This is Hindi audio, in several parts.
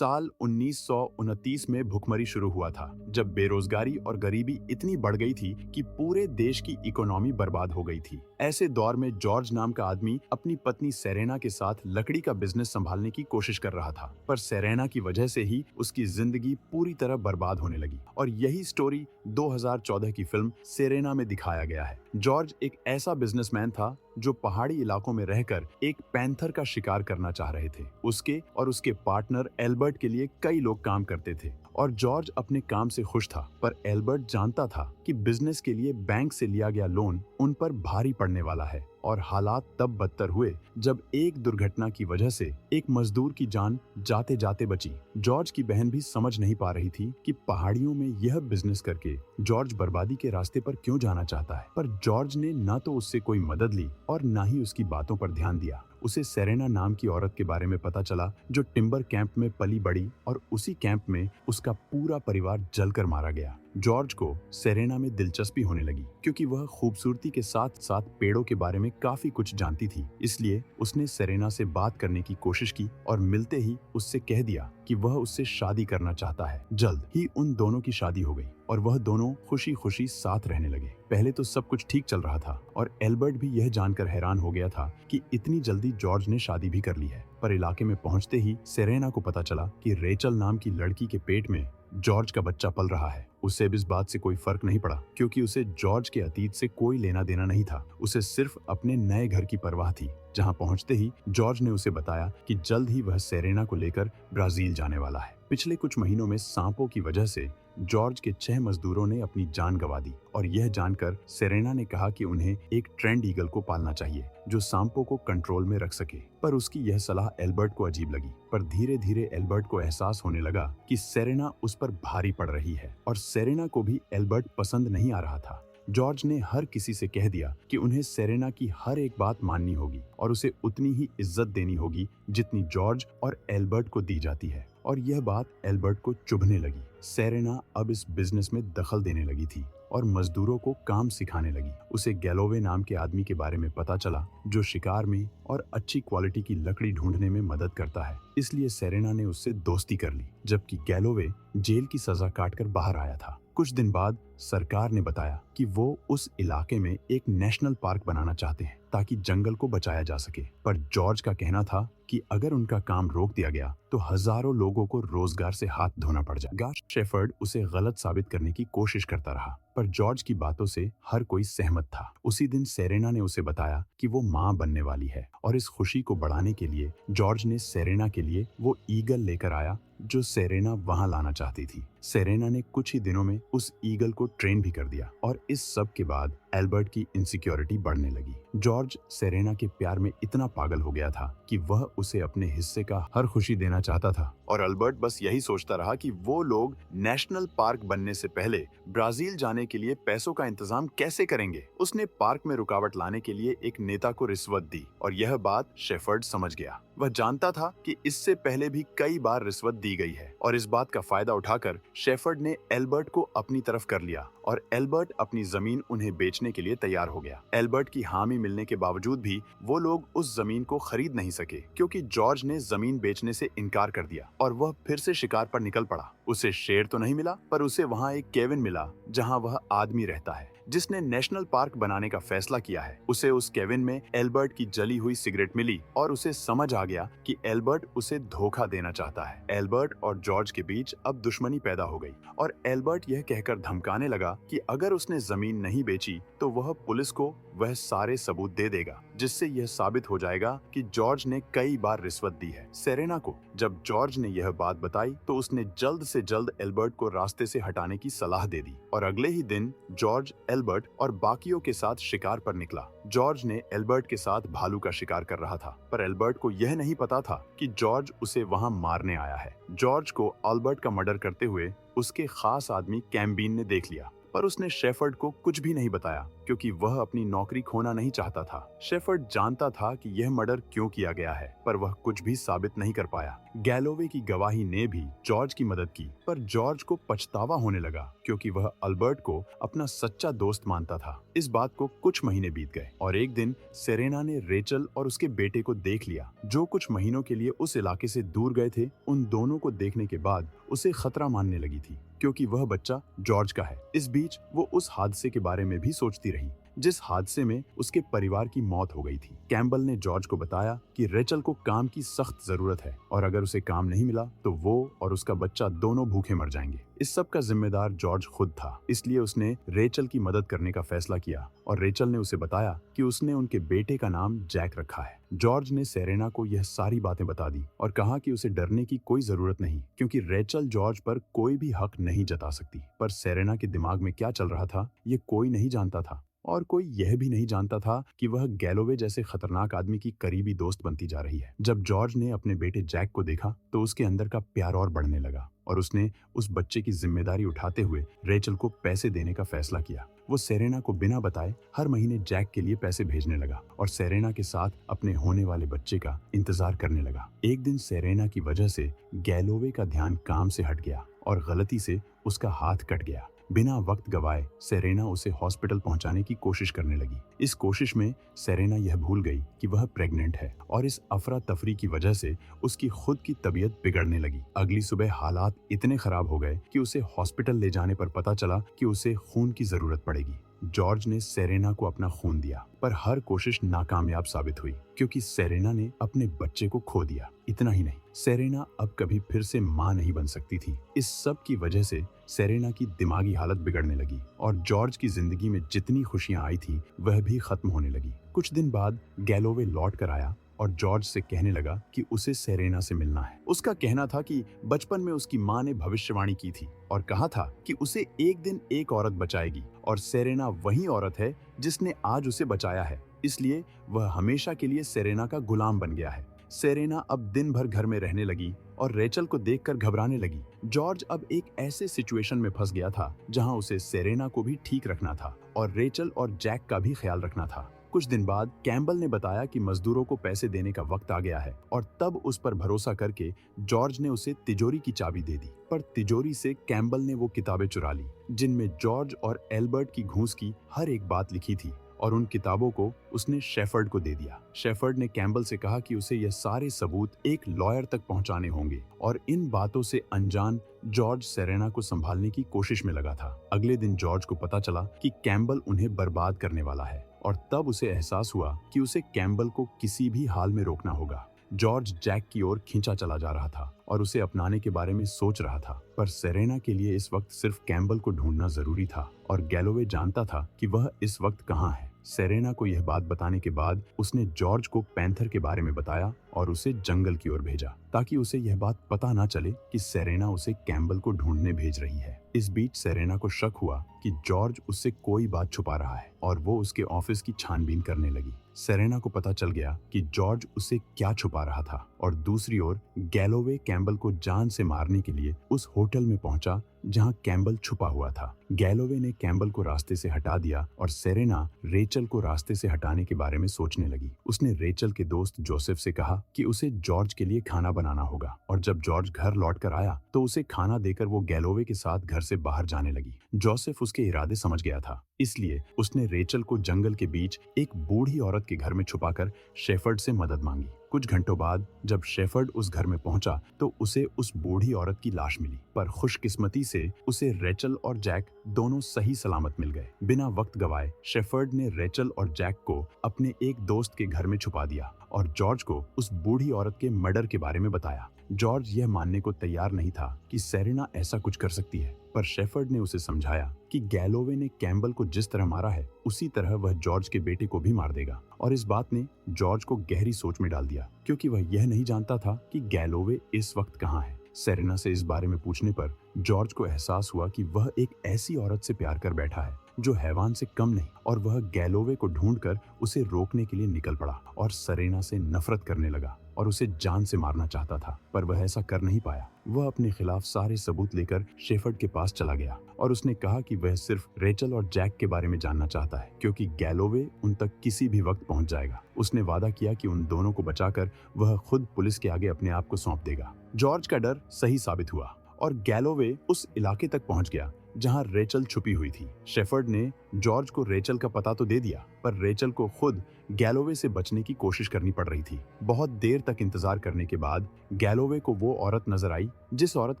साल 1929 में भुखमरी शुरू हुआ था, जब बेरोजगारी और गरीबी इतनी बढ़ गई थी कि पूरे देश की इकोनॉमी बर्बाद हो गई थी। ऐसे दौर में जॉर्ज नाम का आदमी अपनी पत्नी सेरेना के साथ लकड़ी का बिजनेस संभालने की कोशिश कर रहा था, पर सेरेना की वजह से ही उसकी जिंदगी पूरी तरह बर्बाद होने लगी। और यही स्टोरी 2014 की फिल्म सेरेना में दिखाया गया है। जॉर्ज एक ऐसा बिजनेसमैन था जो पहाड़ी इलाकों में रहकर एक पैंथर का शिकार करना चाह रहे थे। उसके और उसके पार्टनर एल्बर्ट के लिए कई लोग काम करते थे और जॉर्ज अपने काम से खुश था, पर एल्बर्ट जानता था कि बिजनेस के लिए बैंक से लिया गया लोन उन पर भारी पड़ने वाला है। और हालात तब बदतर हुए जब एक दुर्घटना की वजह से एक मजदूर की जान जाते जाते बची। जॉर्ज की बहन भी समझ नहीं पा रही थी कि पहाड़ियों में यह बिजनेस करके जॉर्ज बर्बादी के रास्ते पर क्यों जाना चाहता है। पर जॉर्ज ने ना तो उससे कोई मदद ली और ना ही उसकी बातों पर ध्यान दिया। उसे सेरेना नाम की औरत के बारे में पता चला जो टिम्बर कैंप में पली बड़ी, और उसी कैंप में उसका पूरा परिवार जलकर मारा गया। जॉर्ज को सेरेना में दिलचस्पी होने लगी क्योंकि वह खूबसूरती के साथ साथ पेड़ों के बारे में काफी कुछ जानती थी। इसलिए उसने सेरेना से बात करने की कोशिश की और मिलते ही उससे कह दिया कि वह उससे शादी करना चाहता है। जल्द ही उन दोनों की शादी हो गई और वह दोनों खुशी खुशी साथ रहने लगे। पहले तो सब कुछ ठीक चल रहा था और एल्बर्ट भी यह जानकर हैरान हो गया था कि इतनी जल्दी जॉर्ज ने शादी भी कर ली है। पर इलाके में पहुंचते ही सेरेना को पता चला कि रेचल नाम की लड़की के पेट में जॉर्ज का बच्चा पल रहा है। उसे अब इस बात से कोई फर्क नहीं पड़ा क्योंकि उसे जॉर्ज के अतीत से कोई लेना देना नहीं था। उसे सिर्फ अपने नए घर की परवाह थी। जहां पहुंचते ही जॉर्ज ने उसे बताया कि जल्द ही वह सेरेना को लेकर ब्राजील जाने वाला है। पिछले कुछ महीनों में सांपों की वजह से जॉर्ज के 6 मजदूरों ने अपनी जान गंवा दी और यह जानकर सेरेना ने कहा कि उन्हें एक ट्रेंड ईगल को पालना चाहिए जो सांपों को कंट्रोल में रख सके। पर उसकी यह सलाह एल्बर्ट को अजीब लगी। पर धीरे धीरे एल्बर्ट को एहसास होने लगा कि सेरेना उस पर भारी पड़ रही है और सेरेना को भी एल्बर्ट पसंद नहीं आ रहा था। जॉर्ज ने हर किसी से कह दिया कि उन्हें सेरेना की हर एक बात माननी होगी और उसे उतनी ही इज्जत देनी होगी जितनी जॉर्ज और एल्बर्ट को दी जाती है। और यह बात एल्बर्ट को चुभने लगी। सेरेना अब इस बिजनेस में दखल देने लगी थी और मजदूरों को काम सिखाने लगी। उसे गैलोवे नाम के आदमी के बारे में पता चला जो शिकार में और अच्छी क्वालिटी की लकड़ी ढूंढने में मदद करता है। इसलिए सेरेना ने उससे दोस्ती कर ली, जबकि गैलोवे जेल की सजा काटकर बाहर आया था। कुछ दिन बाद सरकार ने बताया कि वो उस इलाके में एक नेशनल पार्क बनाना चाहते हैं ताकि जंगल को बचाया जा सके। पर जॉर्ज का कहना था कि अगर उनका काम रोक दिया गया तो हजारों लोगों को रोजगार से हाथ धोना पड़ जाएगा। शेफर्ड उसे गलत साबित करने की कोशिश करता रहा, पर जॉर्ज की बातों से हर कोई सहमत था। उसी दिन सेरेना ने उसे बताया कि वो मां बनने वाली है और इस खुशी को बढ़ाने के लिए जॉर्ज ने सेरेना के लिए वो ईगल लेकर आया जो सेरेना वहां लाना चाहती थी। सेरेना ने कुछ ही दिनों में उस ईगल को ट्रेन भी कर दिया और इस सब के बाद एल्बर्ट की इनसिक्योरिटी बढ़ने लगी। जॉर्ज सेरेना के प्यार में इतना पागल हो गया था कि वह उसे अपने हिस्से का हर खुशी देना चाहता था और एल्बर्ट बस यही सोचता रहा कि वो लोग नेशनल पार्क बनने से पहले ब्राजील जाने के लिए पैसों का इंतजाम कैसे करेंगे। उसने पार्क में रुकावट लाने के लिए एक नेता को रिश्वत दी और यह बात शेफर्ड समझ गया। वह जानता था कि इससे पहले भी कई बार रिश्वत दी गई है और इस बात का फायदा उठाकर शेफर्ड ने एल्बर्ट को अपनी तरफ कर लिया और एल्बर्ट अपनी जमीन उन्हें बेचने के लिए तैयार हो गया। एल्बर्ट की हामी मिलने के बावजूद भी वो लोग उस जमीन को खरीद नहीं सके क्योंकि जॉर्ज ने जमीन बेचने से इनकार कर दिया और वह फिर से शिकार पर निकल पड़ा। उसे शेर तो नहीं मिला, पर उसे वहाँ एक केविन मिला जहाँ वह आदमी रहता है जिसने नेशनल पार्क बनाने का फैसला किया है। उसे उस केविन में एल्बर्ट की जली हुई सिगरेट मिली और उसे समझ आ गया कि एल्बर्ट उसे धोखा देना चाहता है। एल्बर्ट और जॉर्ज के बीच अब दुश्मनी पैदा हो गई और एल्बर्ट यह कहकर धमकाने लगा कि अगर उसने जमीन नहीं बेची तो वह पुलिस को वह सारे सबूत दे देगा, जिससे यह साबित हो जाएगा कि जॉर्ज ने कई बार रिश्वत दी है। सेरेना को जब जॉर्ज ने यह बात बताई तो उसने जल्द से जल्द एल्बर्ट को रास्ते से हटाने की सलाह दे दी और अगले ही दिन जॉर्ज एल्बर्ट और बाकियों के साथ शिकार पर निकला। जॉर्ज ने एल्बर्ट के साथ भालू का शिकार कर रहा था, पर एल्बर्ट को यह नहीं पता था कि जॉर्ज उसे वहां मारने आया है। जॉर्ज को एल्बर्ट का मर्डर करते हुए उसके खास आदमी कैम्बीन ने देख लिया। पर उसने शेफर्ड को कुछ भी नहीं बताया क्योंकि वह अपनी नौकरी खोना नहीं चाहता था। शेफर्ड जानता था कि यह मर्डर क्यों किया गया है, पर वह कुछ भी साबित नहीं कर पाया। गैलोवे की गवाही ने भी जॉर्ज की मदद की, पर जॉर्ज को पछतावा होने लगा क्योंकि वह अल्बर्ट को अपना सच्चा दोस्त मानता था। इस बात को कुछ महीने बीत गए और एक दिन सेरेना ने रेचल और उसके बेटे को देख लिया, जो कुछ महीनों के लिए उस इलाके से दूर गए थे। उन दोनों को देखने के बाद उसे खतरा मानने लगी थी क्योंकि वह बच्चा जॉर्ज का है। इस बीच वो उस हादसे के बारे में भी सोचती रही जिस हादसे में उसके परिवार की मौत हो गई थी। कैम्बल ने जॉर्ज को बताया कि रेचल को काम की सख्त जरूरत है और अगर उसे काम नहीं मिला तो वो और उसका बच्चा दोनों भूखे मर जाएंगे। इस सब का जिम्मेदार जॉर्ज खुद था, इसलिए उसने रेचल की मदद करने का फैसला किया और रेचल ने उसे बताया कि उसने उनके बेटे का नाम जैक रखा है। जॉर्ज ने सेरेना को यह सारी बातें बता दी और कहा कि उसे डरने की कोई जरूरत नहीं क्योंकि रेचल जॉर्ज पर कोई भी हक नहीं जता सकती। पर सेरेना के दिमाग में क्या चल रहा था ये कोई नहीं जानता था और कोई यह भी नहीं जानता था कि वह गैलोवे जैसे खतरनाक आदमी की करीबी दोस्त बनती जा रही है। जब जॉर्ज ने अपने बेटे जैक को देखा तो उसके अंदर का प्यार और बढ़ने लगा और उसने उस बच्चे की जिम्मेदारी उठाते हुए रेचल को पैसे देने का फैसला किया। वो सेरेना को बिना बताए हर महीने जैक के लिए पैसे भेजने लगा और सेरेना के साथ अपने होने वाले बच्चे का इंतजार करने लगा। एक दिन सेरेना की वजह से गैलोवे का ध्यान काम से हट गया और गलती से उसका हाथ कट गया। बिना वक्त गवाए सेरेना उसे हॉस्पिटल पहुंचाने की कोशिश करने लगी। इस कोशिश में सेरेना यह भूल गई कि वह प्रेग्नेंट है और इस अफरा तफरी की वजह से उसकी खुद की तबीयत बिगड़ने लगी। अगली सुबह हालात इतने खराब हो गए कि उसे हॉस्पिटल ले जाने पर पता चला कि उसे खून की जरूरत पड़ेगी। जॉर्ज ने सेरेना को अपना खून दिया पर हर कोशिश नाकामयाब साबित हुई क्योंकि सेरेना ने अपने बच्चे को खो दिया। इतना ही नहीं, सेरेना अब कभी फिर से मां नहीं बन सकती थी। इस सब की वजह से सेरेना की दिमागी हालत बिगड़ने लगी और जॉर्ज की जिंदगी में जितनी खुशियां आई थी वह भी खत्म होने लगी। कुछ दिन बाद गैलोवे लौट कर आया और जॉर्ज से कहने लगा कि उसे सेरेना से मिलना है। उसका कहना था कि बचपन में उसकी मां ने भविष्यवाणी की थी और कहा था कि उसे एक दिन एक औरत बचाएगी और सेरेना वही औरत है जिसने आज उसे बचाया है, इसलिए वह हमेशा के लिए सेरेना का गुलाम बन गया है। सेरेना अब दिन भर घर में रहने लगी और रेचल को देखकर घबराने लगी। जॉर्ज अब एक ऐसे सिचुएशन में फंस गया था जहां उसे सेरेना को भी ठीक रखना था और रेचल और जैक का भी ख्याल रखना था। कुछ दिन बाद कैम्बल ने बताया कि मजदूरों को पैसे देने का वक्त आ गया है और तब उस पर भरोसा करके जॉर्ज ने उसे तिजोरी की चाबी दे दी। पर तिजोरी से कैम्बल ने वो किताबें चुरा ली जिनमें जॉर्ज और एल्बर्ट की घूस की हर एक बात लिखी थी और उन किताबों को उसने शेफर्ड को दे दिया। शेफर्ड ने कैम्बल से कहा कि उसे यह सारे सबूत एक लॉयर तक पहुंचाने होंगे और इन बातों से अनजान जॉर्ज सेरेना को संभालने की कोशिश में लगा था। अगले दिन जॉर्ज को पता चला कि कैम्बल उन्हें बर्बाद करने वाला है और तब उसे एहसास हुआ कि उसे कैम्बल को किसी भी हाल में रोकना होगा। जॉर्ज जैक की ओर खींचा चला जा रहा था और उसे अपनाने के बारे में सोच रहा था, पर सेरेना के लिए इस वक्त सिर्फ कैम्बल को ढूंढना जरूरी था और गैलोवे जानता था कि वह इस वक्त कहाँ है। सेरेना को यह बात बताने के बाद उसने जॉर्ज को पैंथर के बारे में बताया और उसे जंगल की ओर भेजा ताकि उसे यह बात पता ना चले कि सेरेना उसे कैम्बल को ढूंढने भेज रही है। इस बीच सेरेना को शक हुआ कि जॉर्ज उससे कोई बात छुपा रहा है और वो उसके ऑफिस की छानबीन करने लगी। सेरेना को पता चल गया कि जॉर्ज उसे क्या छुपा रहा था और दूसरी ओर गैलोवे कैम्बल को जान से मारने के लिए उस होटल में पहुंचा जहां कैम्बल छुपा हुआ था। गैलोवे ने कैम्बल को रास्ते से हटा दिया और सेरेना रेचल को रास्ते से हटाने के बारे में सोचने लगी। उसने रेचल के दोस्त जोसेफ से कहा कि उसे जॉर्ज के लिए खाना बनाना होगा और जब जॉर्ज घर लौट कर आया तो उसे खाना देकर वो गैलोवे के साथ घर से बाहर जाने लगी। जोसेफ उसके इरादे समझ गया था, इसलिए उसने रेचल को जंगल के बीच एक बूढ़ी औरत के घर में छुपाकर शेफर्ड से मदद मांगी। कुछ घंटों बाद जब शेफर्ड उस घर में पहुंचा तो उसे उस बूढ़ी औरत की लाश मिली, पर खुशकिस्मती से उसे रेचल और जैक दोनों सही सलामत मिल गए। बिना वक्त गवाए शेफर्ड ने रेचल और जैक को अपने एक दोस्त के घर में छुपा दिया और जॉर्ज को उस बूढ़ी औरत के मर्डर के बारे में बताया। जॉर्ज यह मानने को तैयार नहीं था कि सेरेना ऐसा कुछ कर सकती है, पर शेफर्ड ने उसे समझाया कि गैलोवे ने कैम्बल को जिस तरह मारा है उसी तरह वह जॉर्ज के बेटे को भी मार देगा और इस बात ने जॉर्ज को गहरी सोच में डाल दिया क्योंकि वह यह नहीं जानता था कि गैलोवे इस वक्त कहाँ है। सेरेना से इस बारे में पूछने पर जॉर्ज को एहसास हुआ कि वह एक ऐसी औरत से प्यार कर बैठा है जो हैवान से कम नहीं और वह गैलोवे को ढूंढकर उसे रोकने के लिए निकल पड़ा और सेरेना से नफरत करने लगा और उसे जान से मारना चाहता था, पर वह ऐसा कर नहीं पाया। वह अपने खिलाफ सारे सबूत लेकर शेफर्ड के पास चला गया और उसने कहा कि वह सिर्फ रेचल और जैक के बारे में जानना चाहता है, क्योंकि गैलोवे उन तक किसी भी वक्त पहुंच जाएगा। उसने वादा किया कि उन दोनों को बचाकर वह खुद पुलिस के आगे अपने आप को सौंप देगा। जॉर्ज का डर सही साबित हुआ और गैलोवे उस इलाके तक पहुंच गया जहां रेचल छुपी हुई थी। शेफर्ड ने जॉर्ज को रेचल का पता तो दे दिया, पर रेचल को खुद गैलोवे से बचने की कोशिश करनी पड़ रही थी। बहुत देर तक इंतजार करने के बाद गैलोवे को वो औरत नजर आई जिस औरत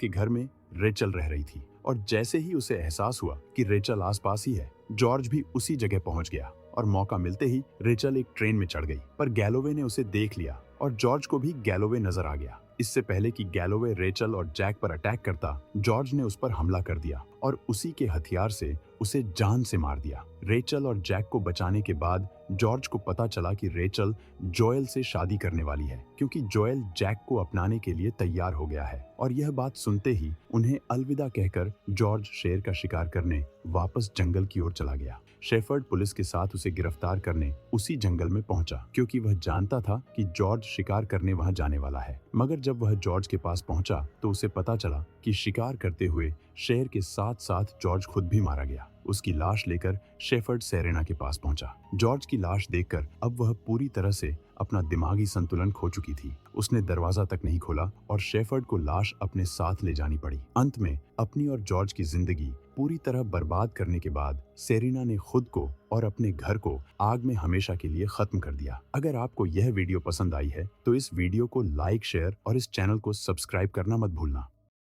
के घर में रेचल रह रही थी, और जैसे ही उसे एहसास हुआ कि रेचल आसपास ही है, जॉर्ज भी उसी जगह पहुंच गया और मौका मिलते ही रेचल एक ट्रेन में चढ़ गई। पर गैलोवे ने उसे देख लिया और जॉर्ज को भी गैलोवे नजर आ गया। इससे पहले कि गैलोवे रेचल और जैक पर अटैक करता, जॉर्ज ने उस पर हमला कर दिया और उसी के हथियार से उसे जान से मार दिया। रेचल और जैक को बचाने के बाद जॉर्ज को पता चला कि रेचल जोएल से शादी करने वाली है, क्योंकि जोएल जैक को अपनाने के लिए तैयार हो गया है। और यह बात सुनते ही उन्हें अलविदा कहकर जॉर्ज शेर का शिकार करने वापस जंगल की ओर चला गया। शेफर्ड पुलिस के साथ उसे गिरफ्तार करने उसी जंगल में पहुंचा, क्योंकि वह जानता था कि जॉर्ज शिकार करने वहां जाने वाला है। मगर जब वह जॉर्ज के पास पहुंचा तो उसे पता चला कि शिकार करते हुए शेर के साथ साथ जॉर्ज खुद भी मारा गया। उसकी लाश लेकर शेफर्ड सेरेना के पास पहुंचा। जॉर्ज की लाश देखकर अब वह पूरी तरह से अपना दिमागी संतुलन खो चुकी थी। उसने दरवाजा तक नहीं खोला और शेफर्ड को लाश अपने साथ ले जानी पड़ी। अंत में अपनी और जॉर्ज की जिंदगी पूरी तरह बर्बाद करने के बाद सेरेना ने खुद को और अपने घर को आग में हमेशा के लिए खत्म कर दिया। अगर आपको यह वीडियो पसंद आई है तो इस वीडियो को लाइक, शेयर और इस चैनल को सब्सक्राइब करना मत भूलना।